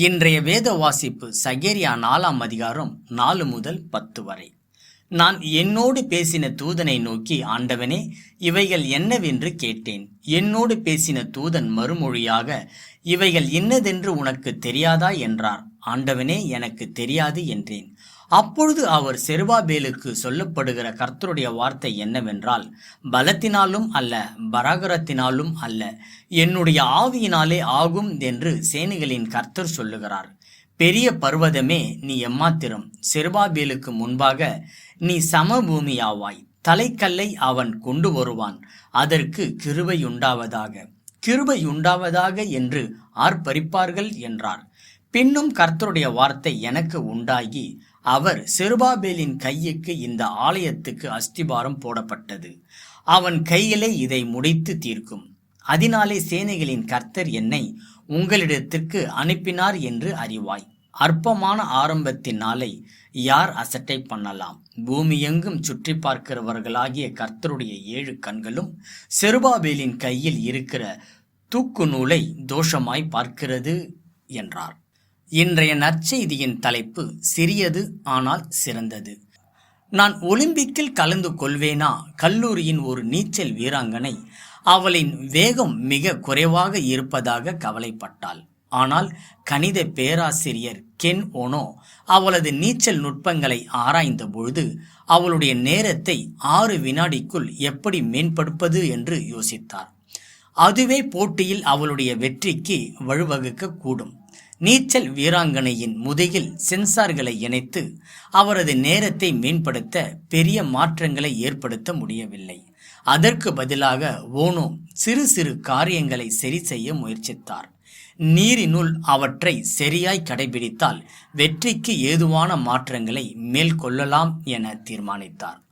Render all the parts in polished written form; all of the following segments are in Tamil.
இன்றைய வேத வாசிப்பு சகேரியா 4ஆம் அதிகாரம் 4 முதல் 10 வரை. நான் என்னோடு பேசின தூதனை நோக்கி, ஆண்டவனே, இவைகள் என்னவென்று கேட்டேன். என்னோடு பேசின தூதன் மறுமொழியாக, இவைகள் இன்னதென்று உனக்கு தெரியாதா என்றார். ஆண்டவனே, எனக்கு தெரியாது என்றேன். அப்பொழுது அவர், செருபாபேலுக்கு சொல்லப்படுகிற கர்த்தருடைய வார்த்தை என்னவென்றால், பலத்தினாலும் அல்ல, பராகரத்தினாலும் அல்ல, என்னுடைய ஆவியினாலே ஆகும் என்று சேனைகளின் கர்த்தர் சொல்லுகிறார். பெரிய பர்வதமே, நீ எம்மாத்திரம். செருபாபேலுக்கு முன்பாக நீ சமபூமியாவாய். தலைக்கல்லை அவன் கொண்டு வருவான், அதற்கு கிருபையுண்டாவதாக, கிருபையுண்டாவதாக என்று ஆர்ப்பரிப்பார்கள் என்றார். பின்னும் கர்த்தருடைய வார்த்தை எனக்கு உண்டாகி, அவர், செருபாபேலின் கையுக்கு இந்த ஆலயத்துக்கு அஸ்திபாரம் போடப்பட்டது. அவன் கையிலே இதை முடித்து தீர்க்கும். அதனாலே சேனைகளின் கர்த்தர் என்னை உங்களிடத்திற்கு அனுப்பினார் என்று அறிவாய். அற்பமான ஆரம்பத்தின் நாளை யார் அசட்டை பண்ணலாம்? பூமி எங்கும் சுற்றி பார்க்கிறவர்களாகிய கர்த்தருடைய 7 கண்களும் செருபாபேலின் கையில் இருக்கிற தூக்கு நூலை தோஷமாய் பார்க்கிறது என்றார். இன்றைய நற்செய்தியின் தலைப்பு சிறியது ஆனால் சிறந்தது. நான் ஒலிம்பிக்கில் கலந்து கொள்வேனா? கல்லூரியின் ஒரு நீச்சல் வீராங்கனை அவளின் வேகம் மிக குறைவாக இருப்பதாக கவலைப்பட்டாள். ஆனால் கணித பேராசிரியர் கென் ஓனோ அவளது நீச்சல் நுட்பங்களை ஆராய்ந்த பொழுது அவளுடைய நேரத்தை 6 வினாடிக்குள் எப்படி மேம்படுத்துவது என்று யோசித்தார். அதுவே போட்டியில் அவளுடைய வெற்றிக்கு வழிவகுக்க கூடும். நீச்சல் வீராங்கனையின் முதுகில் சென்சார்களை இணைத்து அவரது நேரத்தை மேம்படுத்த பெரிய மாற்றங்களை ஏற்படுத்த முடியவில்லை. அதற்கு பதிலாக ஓனோ சிறு சிறு காரியங்களை சரி செய்ய முயற்சித்தார். நீரினுள் அவற்றை சரியாய் கடைபிடித்தால் வெற்றிக்கு ஏதுவான மாற்றங்களை மேற்கொள்ளலாம் என தீர்மானித்தார்.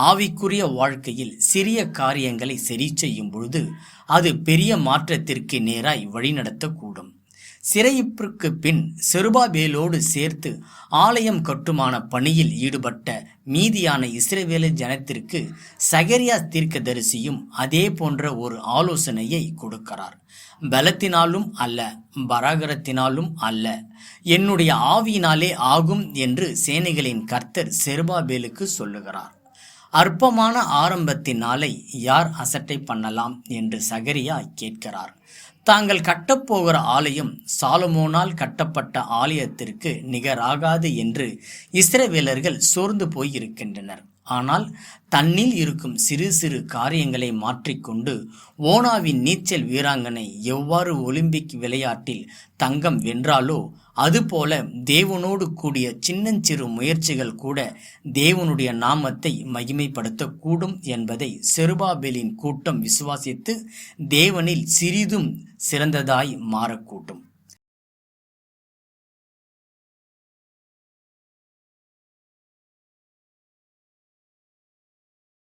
ஆவிக்குரிய வாழ்க்கையில் சிறிய காரியங்களை சரி செய்யும் பொழுது அது பெரிய மாற்றத்திற்கு நேராய் வழிநடத்தக்கூடும். சிறையிருப்புக்கு பின் செருபாபேலோடு சேர்த்து ஆலயம் கட்டுமான பணியில் ஈடுபட்ட மீதியான இஸ்ரவேல ஜனத்திற்கு சகரியா தீர்க்கதரிசியும் அதே போன்ற ஒரு ஆலோசனையை கொடுக்கிறார். பலத்தினாலும் அல்ல, பராகரத்தினாலும் அல்ல, என்னுடைய ஆவியினாலே ஆகும் என்று சேனைகளின் கர்த்தர் செருபாபேலுக்கு சொல்லுகிறார். அற்பமான ஆரம்பத்தின் நாளை யார் அசட்டை பண்ணலாம் என்று சகரியா கேட்கிறார். தாங்கள் கட்டப்போகிற ஆலயம் சாலமோனால் கட்டப்பட்ட ஆலயத்திற்கு நிகராகாது என்று இஸ்ரவேலர்கள் சோர்ந்து போயிருக்கின்றனர். ஆனால் தன்னில் இருக்கும் சிறு சிறு காரியங்களை மாற்றிக்கொண்டு ஓனாவின் நீச்சல் வீராங்கனை எவ்வாறு ஒலிம்பிக் விளையாட்டில் தங்கம் வென்றாலோ அதுபோல தேவனோடு கூடிய சின்னஞ்சிறு முயற்சிகள் கூட தேவனுடைய நாமத்தை மகிமைப்படுத்தக்கூடும் என்பதை செருபாபேலின் கூட்டம் விசுவாசித்து தேவனில் சிறிதும் சிறந்ததாய் மாறக்கூடும்.